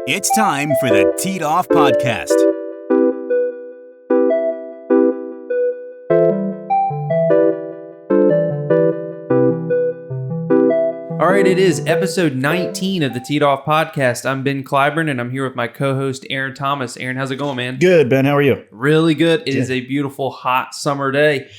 It's time for the Teed Off Podcast. All right, it is episode 19 of the Teed Off Podcast. I'm Ben Clyburn, and I'm here with my co-host, Aaron Thomas. Aaron, how's it going, man? Good, Ben. How are you? Really good. It is a beautiful, hot summer day.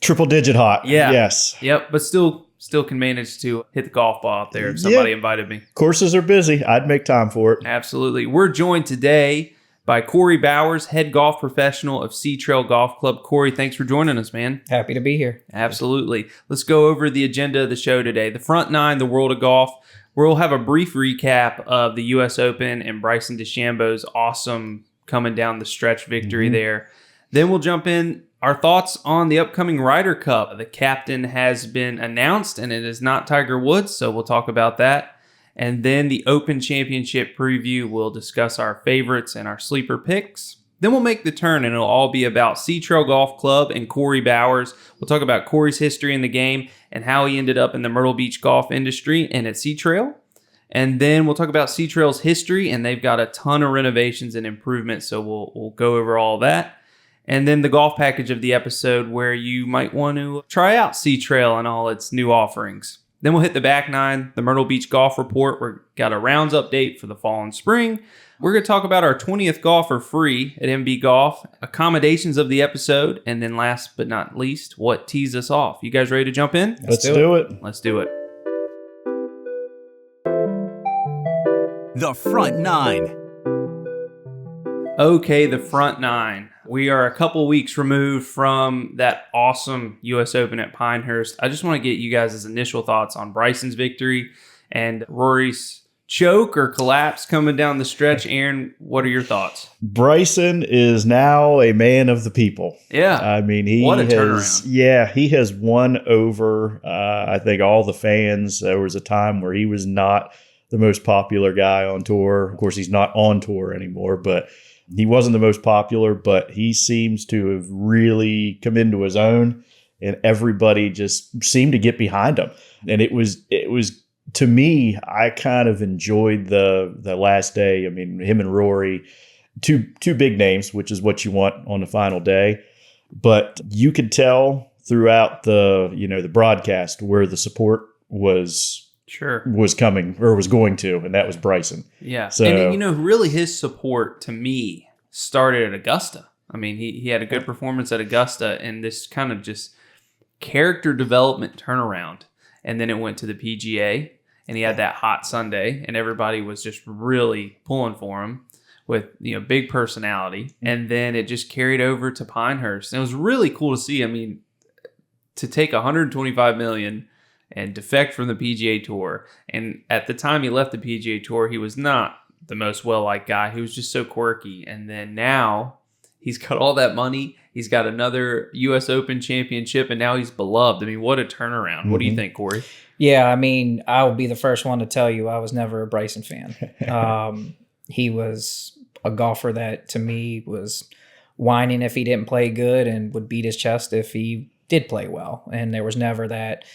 Triple digit hot. Yeah. Yes. Yep, but still can manage to hit the golf ball out there if somebody invited me. Courses are busy. I'd make time for it. Absolutely. We're joined today by Corey Bowers, head golf professional of Sea Trail Golf Club. Corey, thanks for joining us, man. Happy to be here. Absolutely. Let's go over the agenda of the show today. The front nine, the world of golf. We'll have a brief recap of the U.S. Open and Bryson DeChambeau's awesome coming down the stretch victory there. Then we'll jump in. Our thoughts on the upcoming Ryder Cup. The captain has been announced, and it is not Tiger Woods, so we'll talk about that. And then the Open Championship preview. We'll discuss our favorites and our sleeper picks. Then we'll make the turn, and it'll all be about Sea Trail Golf Club and Corey Bowers. We'll talk about Corey's history in the game and how he ended up in the Myrtle Beach golf industry and at Sea Trail. And then we'll talk about Sea Trail's history, and they've got a ton of renovations and improvements, so we'll go over all that. And then the golf package of the episode where you might want to try out Sea Trail and all its new offerings. Then we'll hit the back nine, the Myrtle Beach Golf Report. We've got a rounds update for the fall and spring. We're going to talk about our 20th golfer free at MB Golf, accommodations of the episode, and then last but not least, what tees us off. You guys ready to jump in? Let's do it. Let's do it. The front nine. Okay, the front nine. We are a couple weeks removed from that awesome U.S. Open at Pinehurst. I just want to get you guys' initial thoughts on Bryson's victory and Rory's choke or collapse coming down the stretch. Aaron, what are your thoughts? Bryson is now a man of the people. Yeah. I mean, what a turnaround. Yeah, he has won over, I think, all the fans. There was a time where he was not the most popular guy on tour. Of course, he's not on tour anymore, but he wasn't the most popular, but he seems to have really come into his own, and everybody just seemed to get behind him. And it was to me, I kind of enjoyed the last day. I mean, him and Rory, two big names, which is what you want on the final day. But you could tell throughout the broadcast where the support was coming or was going to, and that was Bryson. Yeah. So, and really his support to me started at Augusta. I mean, he had a good performance at Augusta and this kind of just character development turnaround. And then it went to the PGA and he had that hot Sunday and everybody was just really pulling for him with, big personality. And then it just carried over to Pinehurst. And it was really cool to see. I mean, to take $125 million and defect from the PGA Tour. And at the time he left the PGA Tour, he was not the most well-liked guy. He was just so quirky. And then now he's got all that money. He's got another U.S. Open championship, and now he's beloved. I mean, what a turnaround. What do you think, Corey? Yeah, I mean, I'll be the first one to tell you I was never a Bryson fan. He was a golfer that, to me, was whining if he didn't play good and would beat his chest if he did play well. And there was never that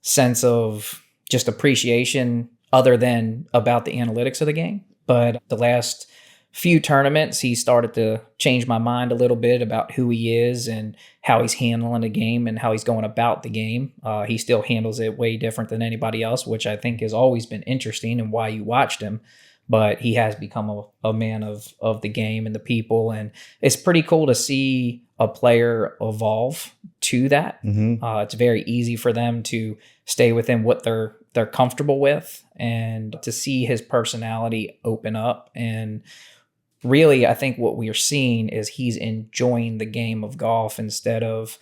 sense of just appreciation other than about the analytics of the game. But the last few tournaments, he started to change my mind a little bit about who he is and how he's handling the game and how he's going about the game. He still handles it way different than anybody else, which I think has always been interesting and why you watched him. But he has become a man of the game and the people. And it's pretty cool to see a player evolve to that. It's very easy for them to stay within what they're comfortable with and to see his personality open up. And really, I think what we are seeing is he's enjoying the game of golf instead of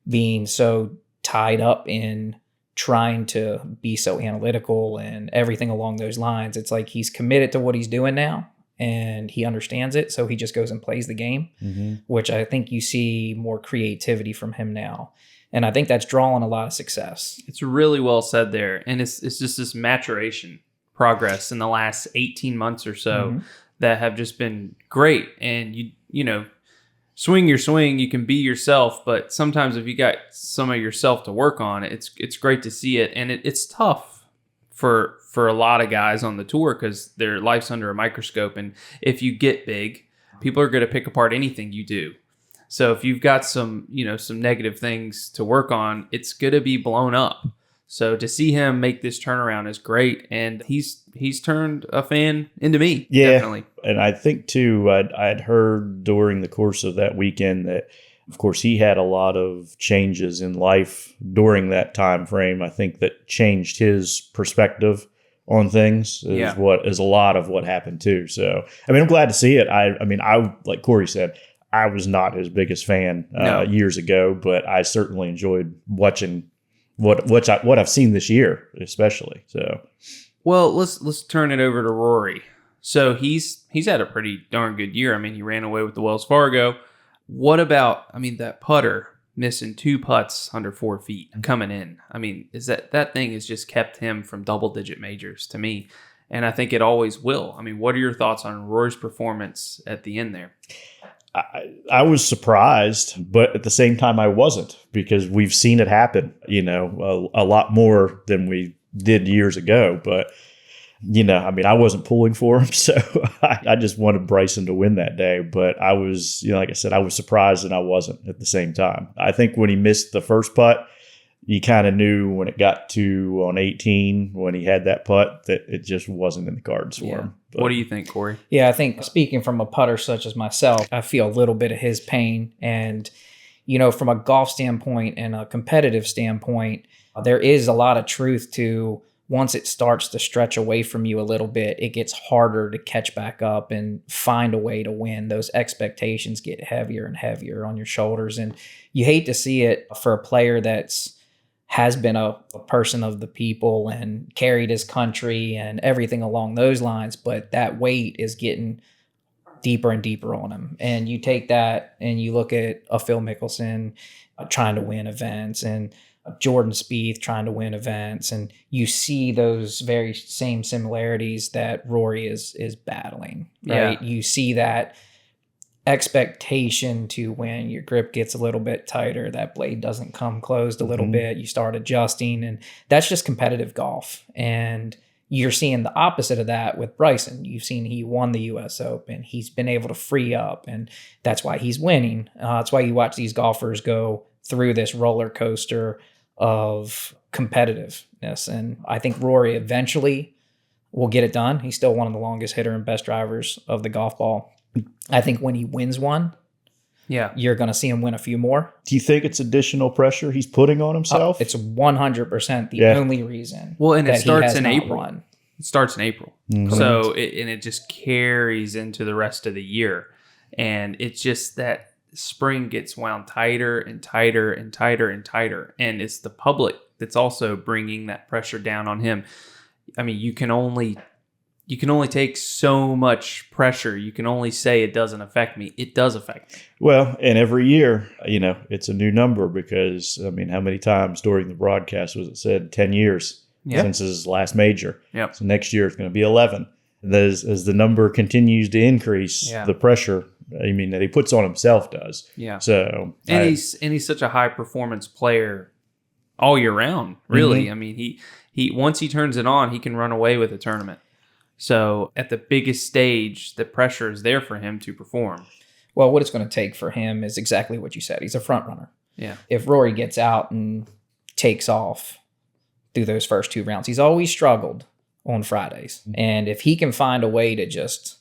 being so tied up in trying to be so analytical and everything along those lines. It's like he's committed to what he's doing now and he understands it. So he just goes and plays the game, which I think you see more creativity from him now. And I think that's drawing a lot of success. It's really well said there. And it's just this maturation progress in the last 18 months or so that have just been great. And you swing your swing, you can be yourself, but sometimes if you got some of yourself to work on, it's great to see it. And it's tough for a lot of guys on the tour because their life's under a microscope. And if you get big, people are going to pick apart anything you do. So if you've got some negative things to work on, it's going to be blown up. So to see him make this turnaround is great. And he's turned a fan into me. Yeah. Definitely. And I think too, I'd heard during the course of that weekend that, of course, he had a lot of changes in life during that time frame. I think that changed his perspective on things is a lot of what happened too. So, I mean, I'm glad to see it. I like Corey said, I was not his biggest fan years ago, but I certainly enjoyed watching what I've seen this year, especially. So, well, let's turn it over to Rory. So he's had a pretty darn good year. I mean, he ran away with the Wells Fargo. What about, that putter missing 2 putts under 4 feet coming in? I mean, is that thing has just kept him from double-digit majors to me, and I think it always will. I mean, what are your thoughts on Rory's performance at the end there? I was surprised, but at the same time, I wasn't, because we've seen it happen, a lot more than we did years ago. But, I wasn't pulling for him, so I just wanted Bryson to win that day. But I was, like I said, I was surprised and I wasn't at the same time. I think when he missed the first putt, you kind of knew when it got to on 18, when he had that putt, that it just wasn't in the cards for him. But what do you think, Corey? Yeah, I think speaking from a putter such as myself, I feel a little bit of his pain. And, from a golf standpoint and a competitive standpoint, there is a lot of truth to once it starts to stretch away from you a little bit, it gets harder to catch back up and find a way to win. Those expectations get heavier and heavier on your shoulders. And you hate to see it for a player has been a person of the people and carried his country and everything along those lines, but that weight is getting deeper and deeper on him. And you take that and you look at a Phil Mickelson trying to win events and Jordan Spieth trying to win events, and you see those very same similarities that Rory is battling, right? Yeah. You see that expectation to win, your grip gets a little bit tighter, that blade doesn't come closed a little bit, you start adjusting, and that's just competitive golf. And you're seeing the opposite of that with Bryson. You've seen he won the U.S. Open. He's been able to free up, and that's why he's winning. That's why you watch these golfers go through this roller coaster of competitiveness. And I think Rory eventually will get it done. He's still one of the longest hitter and best drivers of the golf ball. I think when he wins one, you're going to see him win a few more. Do you think it's additional pressure he's putting on himself? It's 100% the only reason. Well, and it starts in April. Won. It starts in April. Mm-hmm. So it just carries into the rest of the year. And it's just that spring gets wound tighter and tighter and tighter and tighter. And it's the public that's also bringing that pressure down on him. I mean, you can only take so much pressure. You can only say it doesn't affect me. It does affect me. Well, and every year, it's a new number because, how many times during the broadcast was it said 10 years since his last major? Yep. So next year it's going to be 11. And as the number continues to increase, the pressure, that he puts on himself does. Yeah. So he's such a high performance player all year round, really. Mm-hmm. He once he turns it on, he can run away with a tournament. So at the biggest stage, the pressure is there for him to perform. Well, what it's going to take for him is exactly what you said. He's a front runner. Yeah. If Rory gets out and takes off through those first 2 rounds, he's always struggled on Fridays. And if he can find a way to just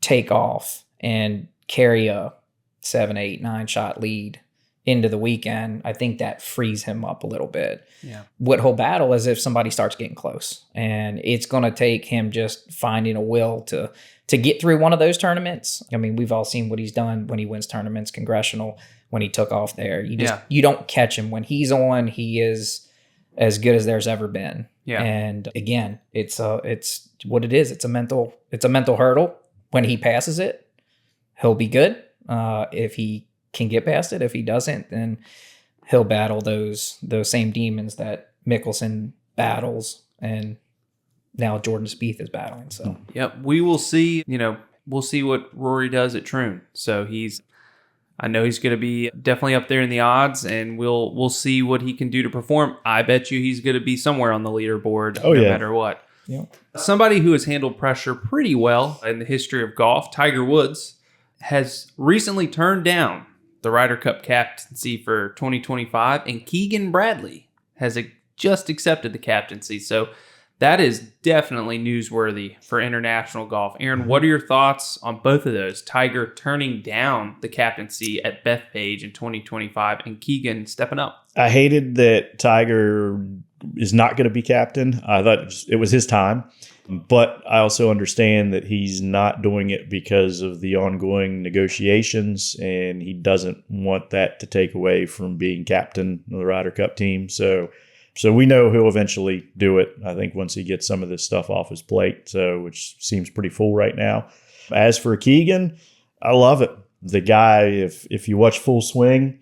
take off and carry a 7, 8, 9 shot lead into the weekend, I think that frees him up a little bit. Yeah. What he'll battle is if somebody starts getting close, and it's going to take him just finding a will to get through one of those tournaments. We've all seen what he's done when he wins tournaments, Congressional, when he took off there. You don't catch him. When he's on, he is as good as there's ever been. Yeah. And again, it's what it is. It's a mental hurdle. When he passes it, he'll be good. If he can get past it. If he doesn't, then he'll battle those same demons that Mickelson battles, and now Jordan Spieth is battling. So we will see. We'll see what Rory does at Troon. So I know he's going to be definitely up there in the odds, and we'll see what he can do to perform. I bet you he's going to be somewhere on the leaderboard no matter what. Yep. Somebody who has handled pressure pretty well in the history of golf, Tiger Woods, has recently turned down the Ryder Cup captaincy for 2025, and Keegan Bradley has just accepted the captaincy. So that is definitely newsworthy for international golf. Aaron, what are your thoughts on both of those? Tiger turning down the captaincy at Bethpage in 2025 and Keegan stepping up. I hated that Tiger is not going to be captain. I thought it was his time. But I also understand that he's not doing it because of the ongoing negotiations, and he doesn't want that to take away from being captain of the Ryder Cup team. So we know he'll eventually do it, I think, once he gets some of this stuff off his plate, which seems pretty full right now. As for Keegan, I love it. The guy, if you watch Full Swing,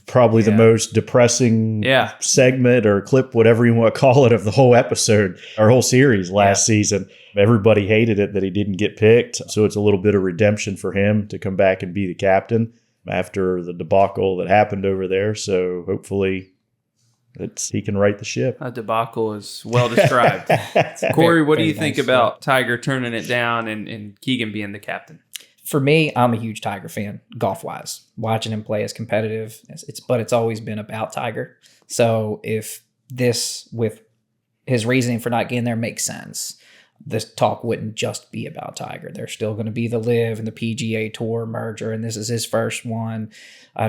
probably the most depressing segment or clip, whatever you want to call it, of the whole episode or whole series last season. Everybody hated it that he didn't get picked. So it's a little bit of redemption for him to come back and be the captain after the debacle that happened over there. So hopefully he can right the ship. A debacle is well described. Corey, what do you think about Tiger turning it down and Keegan being the captain? For me, I'm a huge Tiger fan, golf-wise. Watching him play is competitive, but it's always been about Tiger. So if this, with his reasoning for not getting there, makes sense, this talk wouldn't just be about Tiger. There's still going to be the LIV and the PGA Tour merger, and this is his first one. I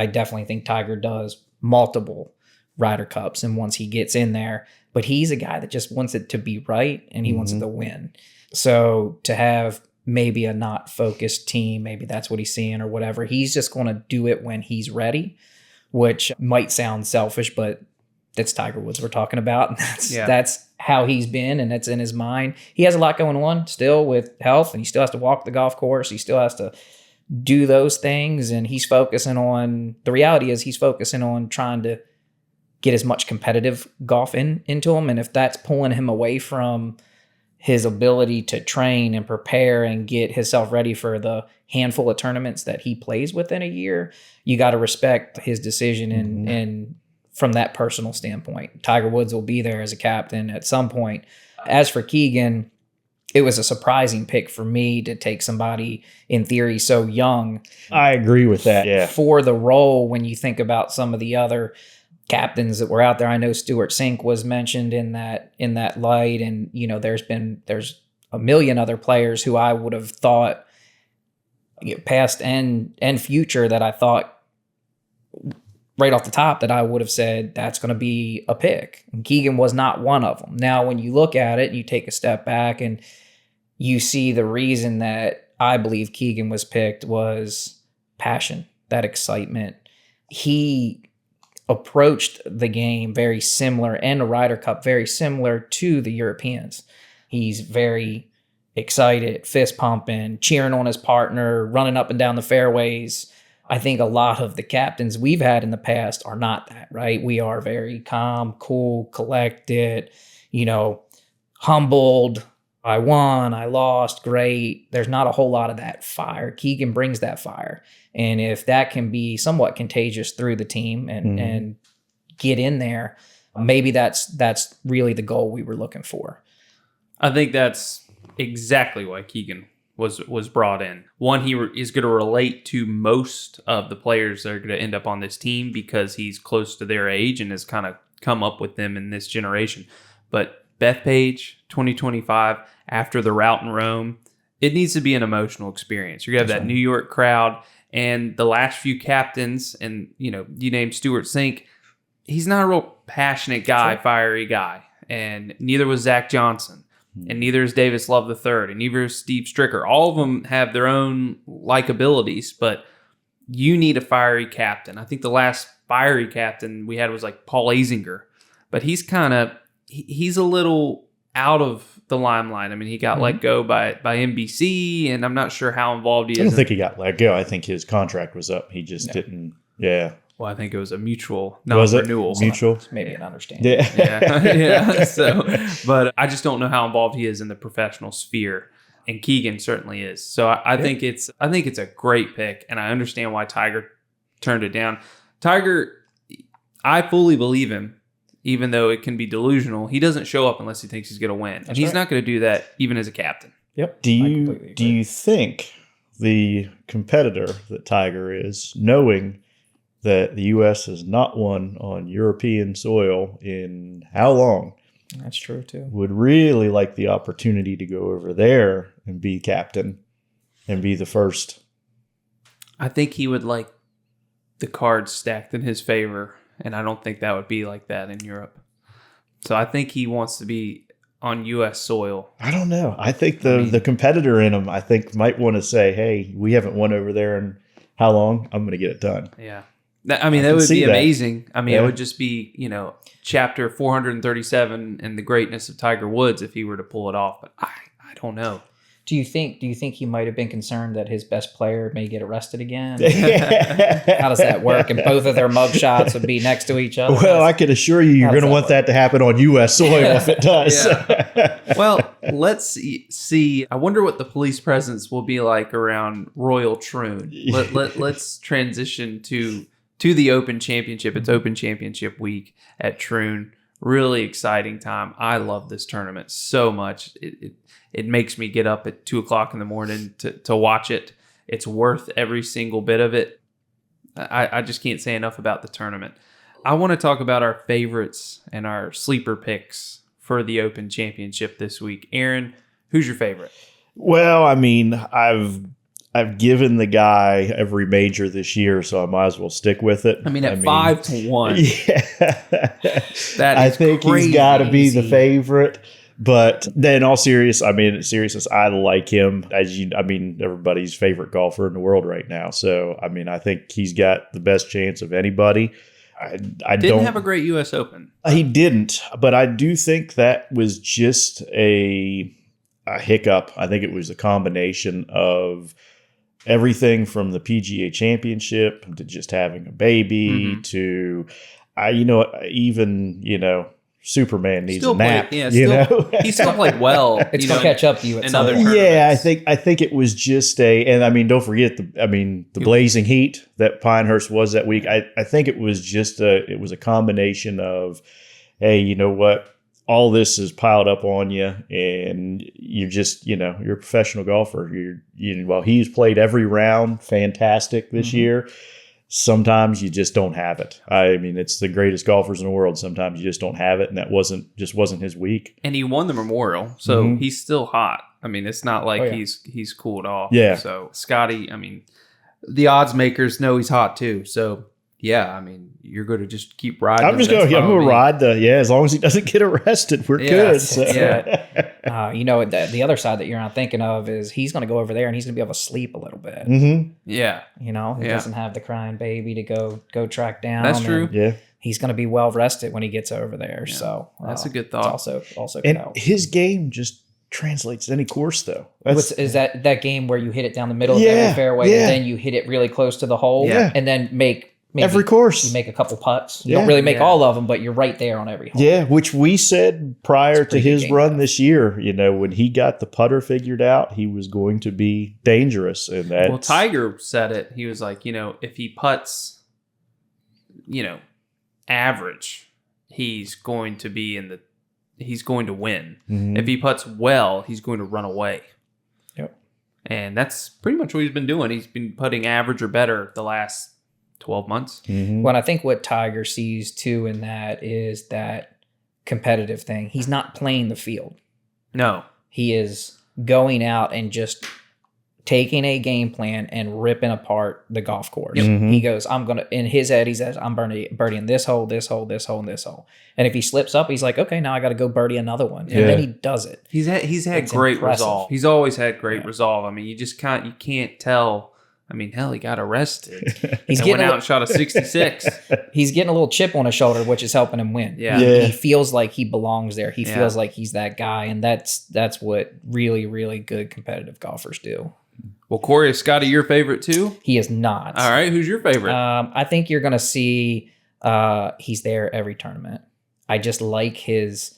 definitely think Tiger does multiple Ryder Cups, and once he gets in there, but he's a guy that just wants it to be right, and he wants it to win. So to have maybe a not focused team, maybe that's what he's seeing or whatever, he's just going to do it when he's ready, which might sound selfish, but that's Tiger Woods we're talking about. That's how he's been, and that's in his mind. He has a lot going on still with health, and he still has to walk the golf course. He still has to do those things, and he's focusing on, the reality is he's focusing on trying to get as much competitive golf into him. And if that's pulling him away from his ability to train and prepare and get himself ready for the handful of tournaments that he plays within a year, you got to respect his decision. And from that personal standpoint, Tiger Woods will be there as a captain at some point. As for Keegan, it was a surprising pick for me to take somebody in theory so young. I agree with that. Yeah. For the role, when you think about some of the other captains that were out there. I know Stuart Sink was mentioned in that light, and there's a million other players who I would have thought, past and future, that I thought right off the top that I would have said that's going to be a pick. And Keegan was not one of them. Now, when you look at it and you take a step back and you see the reason that I believe Keegan was picked was passion, that excitement. He approached the game very similar, and the Ryder Cup very similar to the Europeans. He's very excited, fist pumping, cheering on his partner, running up and down the fairways. I think a lot of the captains we've had in the past are not that, right? We are very calm, cool, collected, humbled. I won, I lost, great. There's not a whole lot of that fire. Keegan brings that fire. And if that can be somewhat contagious through the team and get in there, maybe that's really the goal we were looking for. I think that's exactly why Keegan was brought in. One, he is going to relate to most of the players that are going to end up on this team because he's close to their age and has kind of come up with them in this generation. But Bethpage 2025, after the route in Rome, it needs to be an emotional experience. You're going to have that New York crowd, and the last few captains, and you named Stuart Sink, he's not a real passionate guy, fiery guy, and neither was Zach Johnson, and neither is Davis Love III, and neither is Steve Stricker. All of them have their own likabilities, but you need a fiery captain. I think the last fiery captain we had was like Paul Azinger, but he's a little out of the limelight. I mean, he got let go by NBC, and I'm not sure how involved he is. I don't think he got let go. I think his contract was up. He just didn't. Yeah. Well, I think it was a mutual non-renewal. Mutual? Maybe an understanding. Yeah. Yeah. So, but I just don't know how involved he is in the professional sphere. And Keegan certainly is. So I think it's a great pick, and I understand why Tiger turned it down. Tiger, I fully believe him, even though it can be delusional. He doesn't show up unless he thinks he's going to win, and he's not going to do that even as a captain. Yep. Do you think the competitor that Tiger is, knowing that the U.S. has not won on European soil in how long? That's true too. Would really like the opportunity to go over there and be captain and be the first. I think he would like the cards stacked in his favor, and I don't think that would be like that in Europe. So I think he wants to be on U.S. soil. I don't know. I think the competitor in him, I think, might want to say, hey, we haven't won over there in how long? I'm going to get it done. Yeah. That would be amazing. I mean, it would just be, chapter 437 in the greatness of Tiger Woods if he were to pull it off. But I don't know. Do you think he might have been concerned that his best player may get arrested again? How does that work? And both of their mugshots would be next to each other. Well, I can assure you're going to want that to happen on U.S. soil if it does. Yeah. Well, let's see. I wonder what the police presence will be like around Royal Troon. Let's transition to the Open Championship. It's Open Championship week at Troon. Really exciting time. I love this tournament so much. It makes me get up at 2:00 in the morning to watch it. It's worth every single bit of it. I just can't say enough about the tournament. I want to talk about our favorites and our sleeper picks for the Open Championship this week. Aaron, who's your favorite? Well, I mean, I've given the guy every major this year, so I might as well stick with it. I mean, 5-1. Yeah. I think he's got to be the favorite. But then in all seriousness, I like him. Everybody's favorite golfer in the world right now. So, I mean, I think he's got the best chance of anybody. I didn't have a great U.S. Open. He didn't, but I do think that was just a hiccup. I think it was a combination of everything from the PGA Championship to just having a baby to, Superman needs a nap. He still played well. It's going to catch up to you at some point. Yeah, I think it was just don't forget the blazing heat that Pinehurst was that week. I think it was just a combination of, hey, you know what? All this is piled up on you, and you're just, you're a professional golfer. While he's played every round fantastic this year, sometimes you just don't have it. I mean, it's the greatest golfers in the world. Sometimes you just don't have it, and that wasn't his week. And he won the Memorial, so he's still hot. I mean, it's not like he's cooled off. Yeah. So Scotty, I mean, the odds makers know he's hot too. So yeah, I mean, you're going to just keep riding. I'm going to ride as long as he doesn't get arrested, we're good. So. Yeah. The other side that you're not thinking of is he's going to go over there and he's going to be able to sleep a little bit. Mm-hmm. Yeah. He doesn't have the crying baby to go track down. That's true. Yeah. He's going to be well rested when he gets over there. Yeah. So that's a good thought. It's also and his game just translates to any course though. Is that game where you hit it down the middle of every fairway and then you hit it really close to the hole and then maybe every course. You make a couple putts. You don't really make all of them, but you're right there on every hole. Yeah, which we said prior to his run this year, when he got the putter figured out, he was going to be dangerous. And well, Tiger said it. He was like, if he putts, average, he's going to win. Mm-hmm. If he putts well, he's going to run away. Yep. And that's pretty much what he's been doing. He's been putting average or better the last 12 months. Mm-hmm. Well, I think what Tiger sees too in that is that competitive thing. He's not playing the field. No. He is going out and just taking a game plan and ripping apart the golf course. Mm-hmm. He goes, in his head, he says, I'm birdieing this hole, this hole, this hole, and this hole. And if he slips up, he's like, okay, now I got to go birdie another one. And then he does it. He's had great impressive. resolve. He's always had great resolve. I mean, you can't tell. I mean, hell, he got arrested. Went out and shot a 66. He's getting a little chip on his shoulder, which is helping him win. Yeah. He feels like he belongs there. He feels like he's that guy, and that's what really, really good competitive golfers do. Well, Corey, is Scotty your favorite too? He is not. All right, who's your favorite? I think you're going to see he's there every tournament. I just like his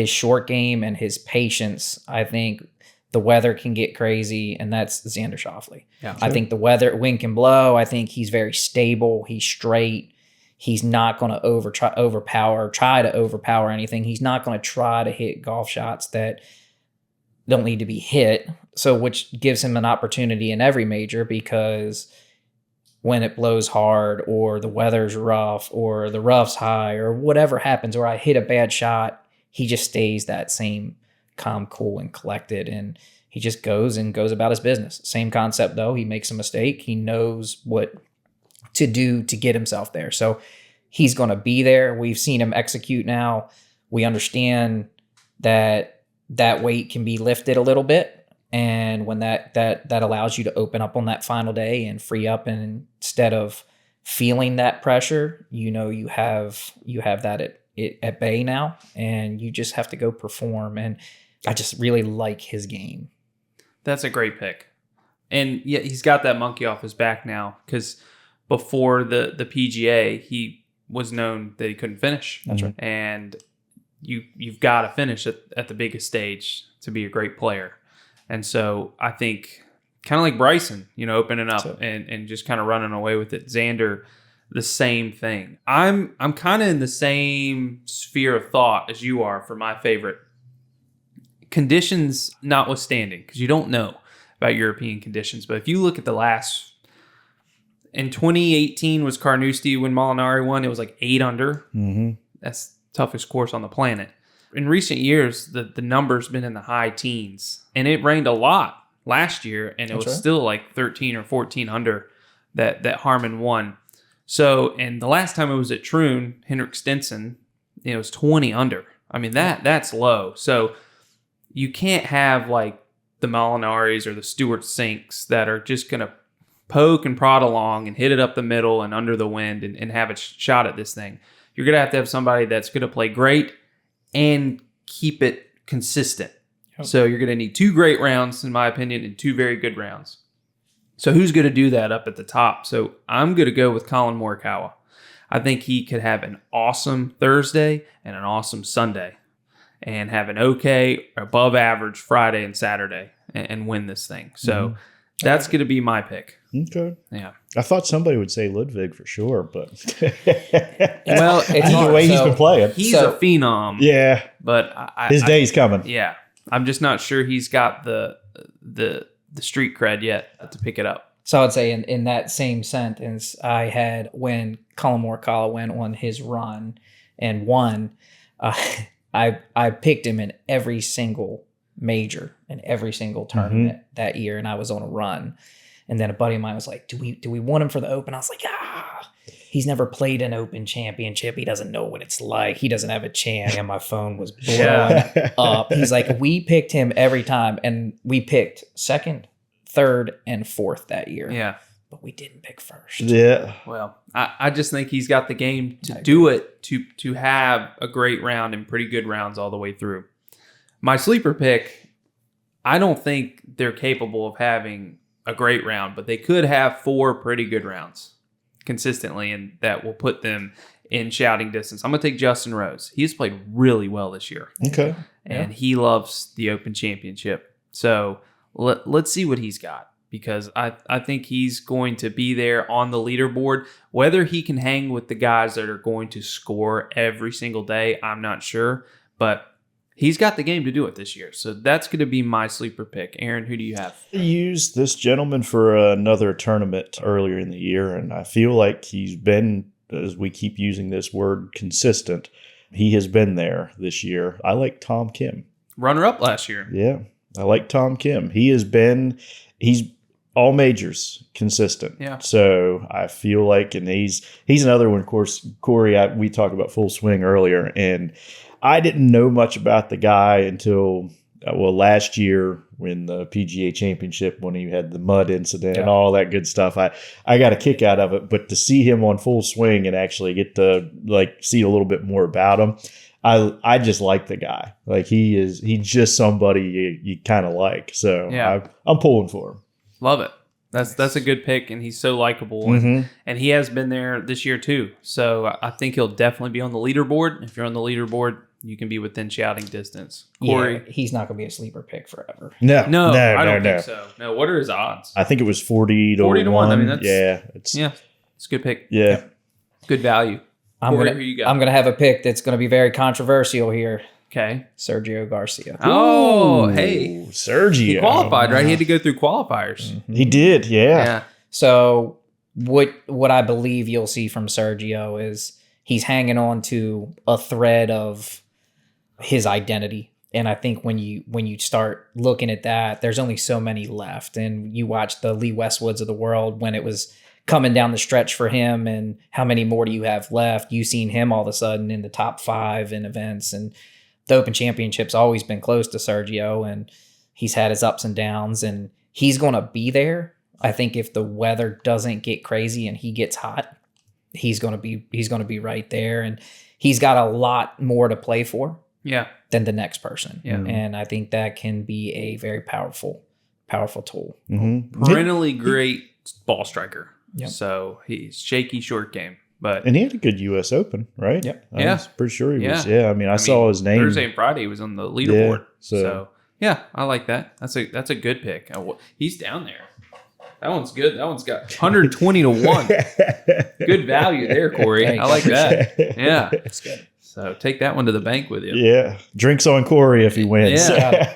short game and his patience. I think the weather can get crazy, and that's Xander Schauffele. Yeah, I think the wind can blow. I think he's very stable. He's straight. He's not going to try to overpower anything. He's not going to try to hit golf shots that don't need to be hit. So, which gives him an opportunity in every major, because when it blows hard or the weather's rough or the rough's high or whatever happens, or I hit a bad shot, he just stays that same calm, cool, and collected, and he just goes about his business. Same concept though. He makes a mistake. He knows what to do to get himself there. So he's going to be there. We've seen him execute now. We understand that weight can be lifted a little bit. And when that allows you to open up on that final day and free up, and instead of feeling that pressure, you have that at bay now, and you just have to go perform. And I just really like his game. That's a great pick. And yeah, he's got that monkey off his back now, because before the PGA, he was known that he couldn't finish. That's right. And you've got to finish at the biggest stage to be a great player. And so I think kind of like Bryson, opening up and just kind of running away with it. Xander, the same thing. I'm kind of in the same sphere of thought as you are for my favorite. Conditions notwithstanding, because you don't know about European conditions. But if you look at in 2018 was Carnoustie when Molinari won. It was like 8 under. Mm-hmm. That's the toughest course on the planet. In recent years, the number's been in the high teens, and it rained a lot last year, and it was still like 13 or 14 under that Harmon won. So, and the last time it was at Troon, Henrik Stenson, it was 20 under. I mean, that's low. So you can't have like the Molinaris or the Stewart Sinks that are just going to poke and prod along and hit it up the middle and under the wind and have a shot at this thing. You're going to have somebody that's going to play great and keep it consistent. Yep. So you're going to need 2 great rounds, in my opinion, and 2 very good rounds. So who's going to do that up at the top? So I'm going to go with Colin Morikawa. I think he could have an awesome Thursday and an awesome Sunday, and have an okay, above average Friday and Saturday, and win this thing. So that's going to be my pick. Okay. Yeah. I thought somebody would say Ludwig for sure, but Well, it's the way he's been playing. He's a phenom. Yeah. But his day's coming. Yeah. I'm just not sure he's got the street cred yet to pick it up. So I'd say in that same sentence, I had when Colin Morikawa went on his run and won, I picked him in every single major and every single tournament that year, and I was on a run. And then a buddy of mine was like, do we want him for the Open? I was like, he's never played an Open championship. He doesn't know what it's like. He doesn't have a chance. And my phone was blowing up. He's like, we picked him every time, and we picked 2nd, 3rd, and 4th that year. Yeah. But we didn't pick 1st. Yeah. Well, I just think he's got the game to do it, to have a great round and pretty good rounds all the way through. My sleeper pick, I don't think they're capable of having a great round, but they could have 4 pretty good rounds consistently, and that will put them in shouting distance. I'm going to take Justin Rose. He has played really well this year. Okay. And he loves the Open Championship. So let's see what he's got, because I think he's going to be there on the leaderboard. Whether he can hang with the guys that are going to score every single day, I'm not sure, but he's got the game to do it this year. So that's going to be my sleeper pick. Aaron, who do you have? I used this gentleman for another tournament earlier in the year, and I feel like he's been, as we keep using this word, consistent. He has been there this year. I like Tom Kim. Runner-up last year. Yeah, I like Tom Kim. He's all majors consistent. Yeah. So I feel like, and he's another one, of course, Corey, we talked about Full Swing earlier, and I didn't know much about the guy until, last year when the PGA Championship, when he had the mud incident and all that good stuff. I got a kick out of it, but to see him on Full Swing and actually get to see a little bit more about him, I just like the guy. Like he's just somebody you kind of like. So I'm pulling for him. Love it. That's a good pick, and he's so likable, and he has been there this year too. So I think he'll definitely be on the leaderboard. If you're on the leaderboard, you can be within shouting distance. Corey, Yeah, he's not going to be a sleeper pick forever. no, I don't think so. No, what are his odds? I think it was 40 to 1. I mean, it's it's a good pick. Yeah. Yep. Good value. Corey, who you got? I'm going to have a pick that's going to be very controversial here. Okay. Sergio Garcia. Oh, Ooh, hey. Sergio. He qualified, right? He had to go through qualifiers. Mm-hmm. He did, yeah. So what I believe you'll see from Sergio is he's hanging on to a thread of his identity. And I think when you start looking at that, there's only so many left. And you watch the Lee Westwoods of the world when it was coming down the stretch for him, and how many more do you have left? You've seen him all of a sudden in the top 5 in events, and the Open Championship's always been close to Sergio, and he's had his ups and downs, and he's going to be there. I think if the weather doesn't get crazy and he gets hot, he's going to be right there, and he's got a lot more to play for. Yeah. Than the next person. Yeah. And I think that can be a very powerful tool. Mm-hmm. Perennially great ball striker. Yep. So he's shaky short game. But And he had a good U.S. Open, right? Yep. I was pretty sure he was. Yeah. Yeah, I mean, I saw his name. Thursday and Friday he was on the leaderboard. Yeah, so yeah, I like that. That's a good pick. He's down there. That one's good. That one's got 120 to 1. Good value there, Corey. I like that. Yeah. That's good. So take that one to the bank with you. Yeah. Drinks on Corey if he wins. Yeah.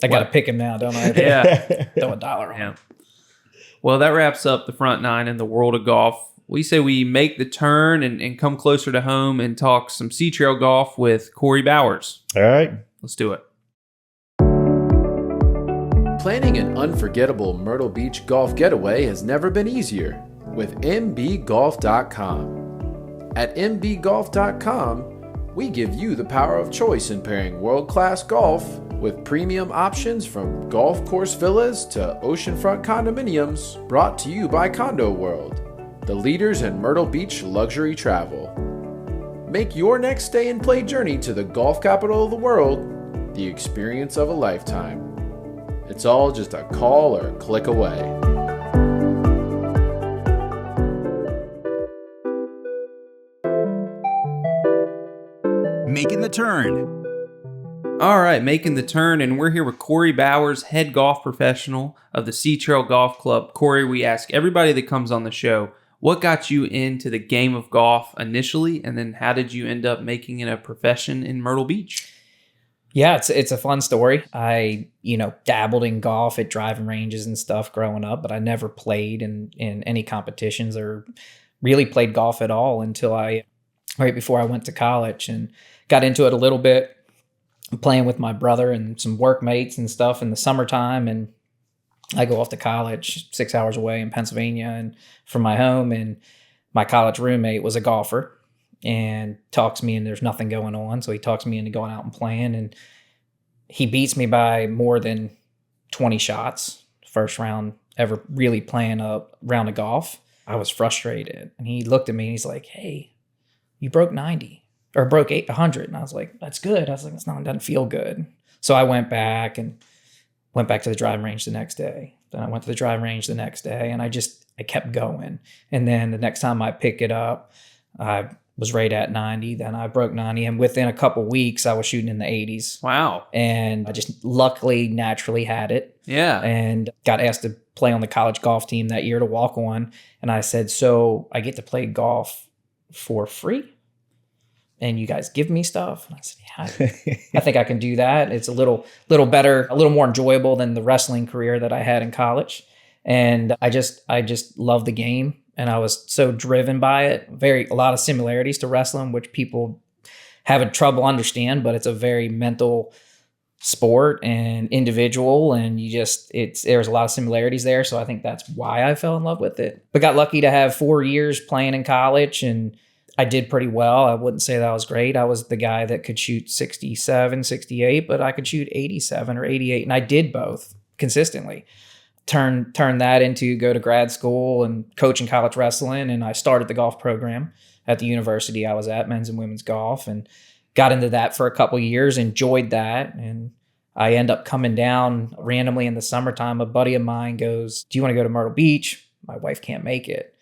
I got to pick him now, don't I? Yeah. Throw $1 on him. Yeah. Well, that wraps up the front 9 in the world of golf. We say we make the turn and come closer to home and talk some Sea Trail golf with Corey Bowers. All right. Let's do it. Planning an unforgettable Myrtle Beach golf getaway has never been easier with mbgolf.com. At mbgolf.com, we give you the power of choice in pairing world-class golf with premium options from golf course villas to oceanfront condominiums, brought to you by Condo World, the leaders in Myrtle Beach luxury travel. Make your next stay and play journey to the golf capital of the world the experience of a lifetime. It's all just a call or a click away. Making the turn. All right, making the turn, and we're here with Corey Bowers, head golf professional of the Sea Trail Golf Club. Corey, we ask everybody that comes on the show, what got you into the game of golf initially, and then how did you end up making it a profession in Myrtle Beach? Yeah, it's a fun story. I, dabbled in golf at driving ranges and stuff growing up, but I never played in any competitions or really played golf at all until right before I went to college, and got into it a little bit, playing with my brother and some workmates and stuff in the summertime. And I go off to college 6 hours away in Pennsylvania and from my home, and my college roommate was a golfer and talks me, and there's nothing going on. So he talks me into going out and playing, and he beats me by more than 20 shots. First round ever really playing a round of golf. I was frustrated, and he looked at me and he's like, "Hey, you broke 90 or broke 100." And I was like, "That's good." I was like, "It doesn't feel good." So I went back to the driving range the next day. Then I went to the driving range the next day, and I kept going. And then the next time I pick it up, I was right at 90. Then I broke 90. And within a couple weeks, I was shooting in the 80s. Wow. And I just luckily naturally had it. Yeah. And got asked to play on the college golf team that year to walk on. And I said, "So I get to play golf for free? And you guys give me stuff?" And I said, "Yeah, I think I can do that. It's a little better, a little more enjoyable than the wrestling career that I had in college." And I just love the game, and I was so driven by it. A lot of similarities to wrestling, which people have trouble understand, but it's a very mental sport and individual, and there's a lot of similarities there. So I think that's why I fell in love with it. But got lucky to have 4 years playing in college, and I did pretty well. I wouldn't say that I was great. I was the guy that could shoot 67, 68, but I could shoot 87 or 88. And I did both consistently. Turn that into go to grad school and coaching college wrestling. And I started the golf program at the university I was at, men's and women's golf, and got into that for a couple of years, enjoyed that. And I end up coming down randomly in the summertime. A buddy of mine goes, "Do you want to go to Myrtle Beach? My wife can't make it."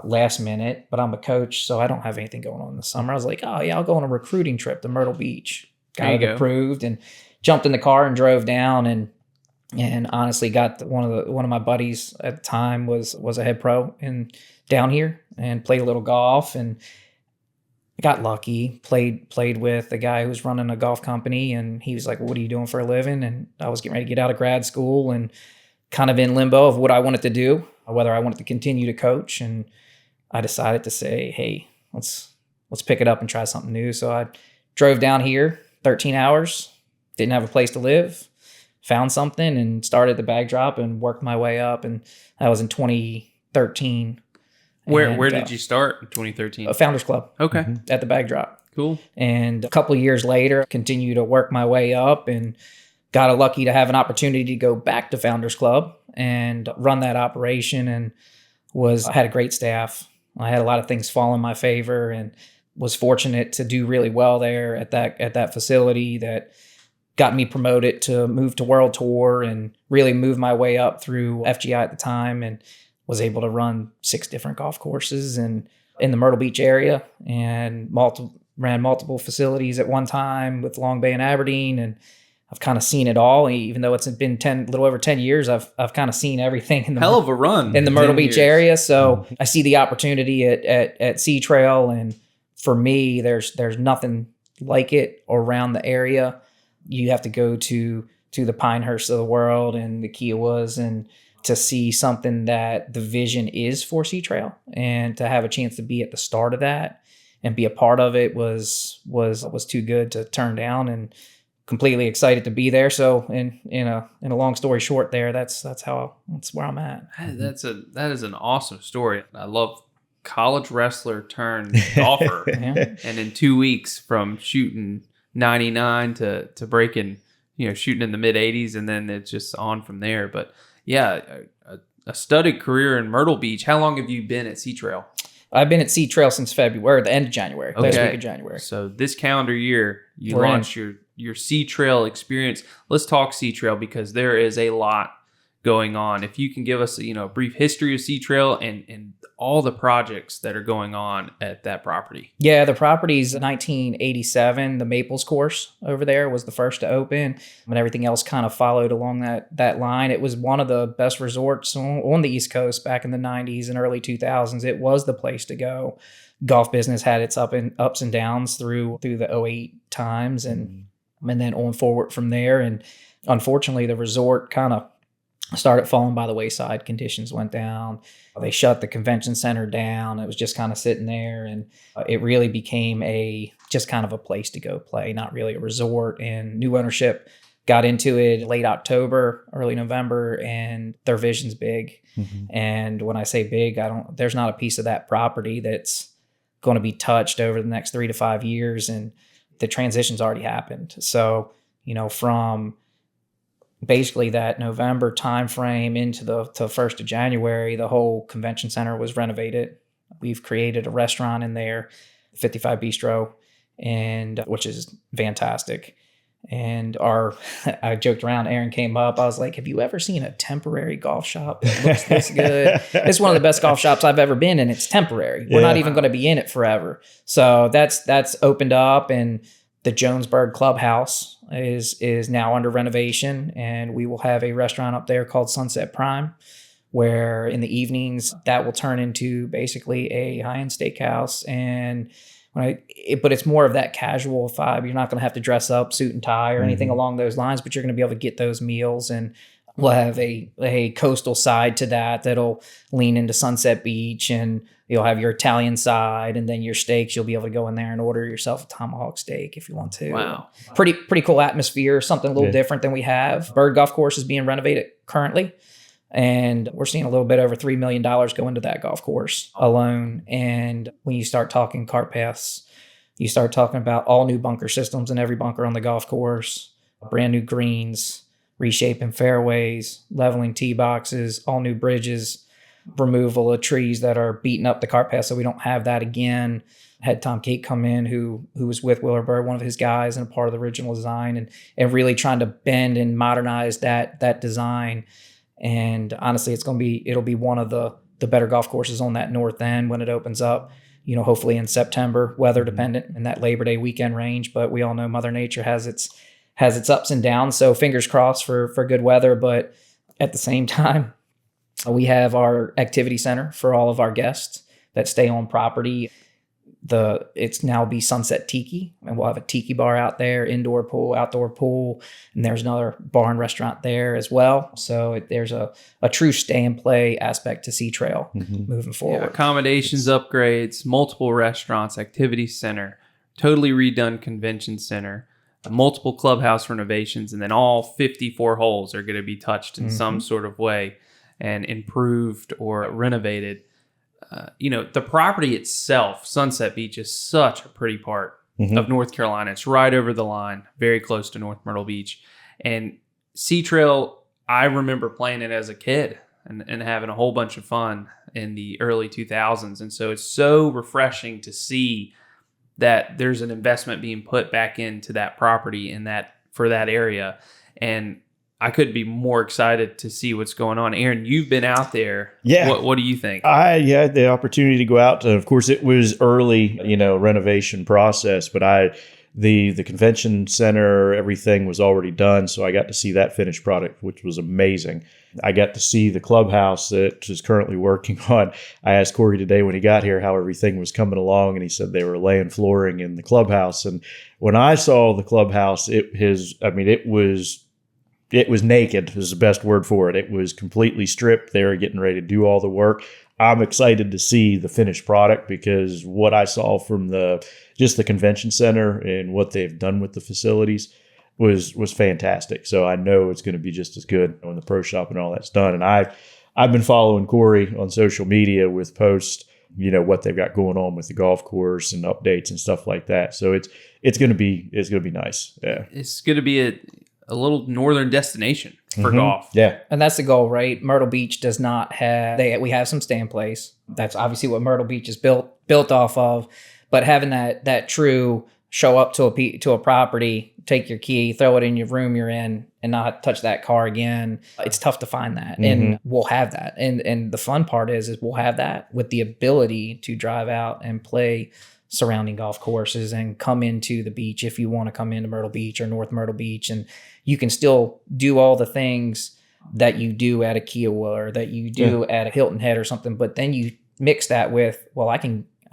last minute, but I'm a coach, so I don't have anything going on in the summer. I was like, oh yeah, I'll go on a recruiting trip to Myrtle Beach. Got it approved and jumped in the car and drove down and honestly got one of my buddies at the time was a head pro and down here and played a little golf and got lucky. Played with a guy who was running a golf company and he was like, what are you doing for a living? And I was getting ready to get out of grad school and kind of in limbo of what I wanted to do, whether I wanted to continue to coach. And I decided to say, hey, let's pick it up and try something new. So I drove down here 13 hours, didn't have a place to live, found something and started the bag drop and worked my way up. And that was in 2013. Where did you start in 2013? A Founders Club. Okay. At the bag drop. Cool. And a couple of years later, continued to work my way up and got lucky to have an opportunity to go back to Founders Club and run that operation and had a great staff. I had a lot of things fall in my favor and was fortunate to do really well there at that facility that got me promoted to move to World Tour and really move my way up through FGI at the time and was able to run 6 different golf courses in the Myrtle Beach area and ran multiple facilities at one time with Long Bay and Aberdeen. And I've kind of seen it all, even though it's been a little over 10 years. I've kind of seen everything in the hell of a run in the Myrtle Beach area. So I see the opportunity at Sea Trail, and for me, there's nothing like it around the area. You have to go to the Pinehurst of the world and the Kiowas and to see something that the vision is for Sea Trail, and to have a chance to be at the start of that and be a part of it was too good to turn down, and completely excited to be there. So in a long story short there, that's where I'm at. That is an awesome story. I love college wrestler turned golfer. Yeah. And in 2 weeks from shooting 99 to breaking, shooting in the mid 80s, and then it's just on from there. But yeah, a studded career in Myrtle Beach. How long have you been at Sea Trail? I've been at Sea Trail since February, the end of January, last week of January. So this calendar year, you We're launched your Sea Trail experience. Let's talk Sea Trail because there is a lot going on. If you can give us a brief history of Sea Trail and all the projects that are going on at that property. Yeah, the property's 1987. The Maples course over there was the first to open, and everything else kind of followed along that line. It was one of the best resorts on the East Coast back in the 90s and early 2000s. It was the place to go. Golf business had its ups and downs through the 2008 times and then on forward from there. And unfortunately, the resort kind of started falling by the wayside. Conditions went down. They shut the convention center down. It was just kind of sitting there, and it really became just kind of a place to go play, not really a resort. And new ownership got into it late October, early November, and their vision's big. Mm-hmm. And when I say big, there's not a piece of that property that's going to be touched over the next 3 to 5 years, and the transition's already happened. So, from basically that November timeframe into the 1st of January, the whole convention center was renovated. We've created a restaurant in there, 55 Bistro, and which is fantastic. And I joked around, Aaron came up, I was like, have you ever seen a temporary golf shop that looks this good? It's one of the best golf shops I've ever been in. It's temporary. We're not even going to be in it forever. So that's opened up, and the Jonesburg Clubhouse is now under renovation, and we will have a restaurant up there called Sunset Prime, where in the evenings that will turn into basically a high-end steakhouse. And but it's more of that casual vibe. You're not going to have to dress up, suit and tie or anything along those lines, but you're going to be able to get those meals. And we'll have a coastal side to that'll lean into Sunset Beach, and you'll have your Italian side, and then your steaks. You'll be able to go in there and order yourself a tomahawk steak if you want to. Wow. Pretty cool atmosphere, something a little different than we have. Bird Golf Course is being renovated currently, and we're seeing a little bit over $3 million go into that golf course alone. And when you start talking cart paths, you start talking about all new bunker systems in every bunker on the golf course, brand new greens, reshaping fairways, leveling tee boxes, all new bridges, removal of trees that are beating up the cart path so we don't have that again. Had Tom Cate come in, who was with Willer Bird, one of his guys, and a part of the original design, and really trying to bend and modernize that design. And honestly, it'll be one of the the better golf courses on that north end when it opens up, hopefully in September, weather dependent in that Labor Day weekend range. But we all know Mother Nature has its ups and downs. So fingers crossed for good weather. But at the same time, we have our activity center for all of our guests that stay on property. It's now be Sunset Tiki, and we'll have a tiki bar out there, indoor pool, outdoor pool, and there's another bar and restaurant there as well. So there's a true stay and play aspect to Sea Trail moving forward. Accommodations, upgrades, multiple restaurants, activity center, totally redone convention center, multiple clubhouse renovations, and then all 54 holes are going to be touched in some sort of way and improved or renovated. The property itself, Sunset Beach, is such a pretty part of North Carolina. It's right over the line, very close to North Myrtle Beach. And Sea Trail, I remember playing it as a kid and having a whole bunch of fun in the early 2000s. And so it's so refreshing to see that there's an investment being put back into that property for that area. And I couldn't be more excited to see what's going on. Aaron, you've been out there. Yeah. What do you think? I had the opportunity to go out. Of course, it was early, renovation process, but the convention center, everything was already done. So I got to see that finished product, which was amazing. I got to see the clubhouse that is currently working on. I asked Corey today when he got here how everything was coming along, and he said they were laying flooring in the clubhouse. And when I saw the clubhouse, it was naked is the best word for it. It was completely stripped. They were getting ready to do all the work. I'm excited to see the finished product because what I saw from just the convention center and what they've done with the facilities was fantastic. So I know it's going to be just as good when the pro shop and all that's done. And I've been following Corey on social media with posts, what they've got going on with the golf course and updates and stuff like that. So it's going to be nice. Yeah. It's going to be a little northern destination for golf. Yeah. And that's the goal, right? Myrtle Beach does not have, we have some stay in place. That's obviously what Myrtle Beach is built off of. But having that true show up to a property, take your key, throw it in your room you're in, and not touch that car again, it's tough to find that. And we'll have that. And the fun part is we'll have that with the ability to drive out and play surrounding golf courses and come into the beach if you want to come into Myrtle Beach or North Myrtle Beach. And you can still do all the things that you do at a Kiowa or that you do at a Hilton Head or something, but then you mix that with,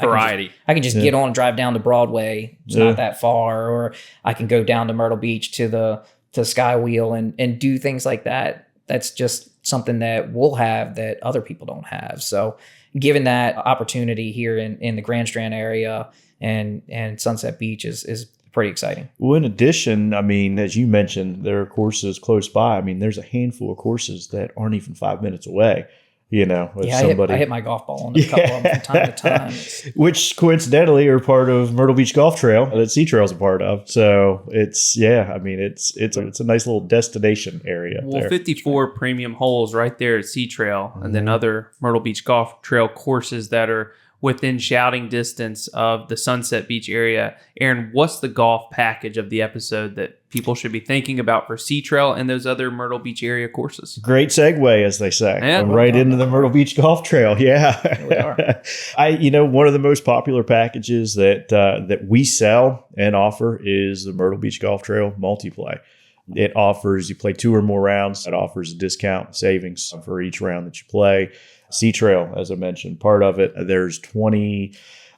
variety. I can just get on and drive down to Broadway. It's not that far. Or I can go down to Myrtle Beach to Skywheel and do things like that. That's just something that we'll have that other people don't have. So given that opportunity here in the Grand Strand area and Sunset Beach is pretty exciting. Well, in addition, as you mentioned, there are courses close by. There's a handful of courses that aren't even 5 minutes away. I hit my golf ball on a couple of them from time to time. Which coincidentally are part of Myrtle Beach Golf Trail that Sea Trail's a part of. So it's a nice little destination area. Well, there. 54 premium holes right there at Sea Trail, and then other Myrtle Beach Golf Trail courses that are within shouting distance of the Sunset Beach area. Aaron, what's the golf package of the episode that people should be thinking about for Sea Trail and those other Myrtle Beach area courses? Great segue, as they say. Yeah, right into the Myrtle Beach Golf Trail. Yeah. Here we are. One of the most popular packages that we sell and offer is the Myrtle Beach Golf Trail Multiplay. It offers, you play 2 or more rounds. It offers a discount savings for each round that you play. Sea Trail, as I mentioned, part of it. There's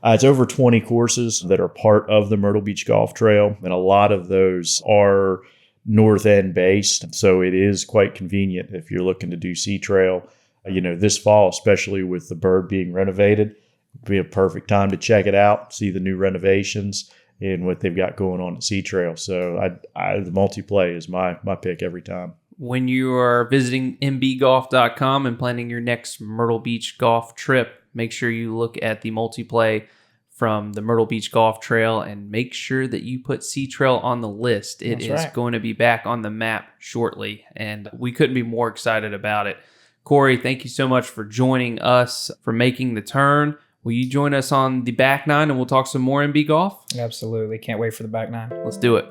it's over 20 courses that are part of the Myrtle Beach Golf Trail, and a lot of those are north end based. So it is quite convenient if you're looking to do Sea Trail. This fall, especially with the Bird being renovated, it'd be a perfect time to check it out, see the new renovations and what they've got going on at Sea Trail. So the multiplay is my pick every time. When you are visiting mbgolf.com and planning your next Myrtle Beach golf trip, make sure you look at the multiplay from the Myrtle Beach Golf Trail and make sure that you put Sea Trail on the list. It is going to be back on the map shortly, and we couldn't be more excited about it. Corey, thank you so much for joining us, for making the turn. Will you join us on the back nine and we'll talk some more MB golf? Absolutely. Can't wait for the back nine. Let's do it.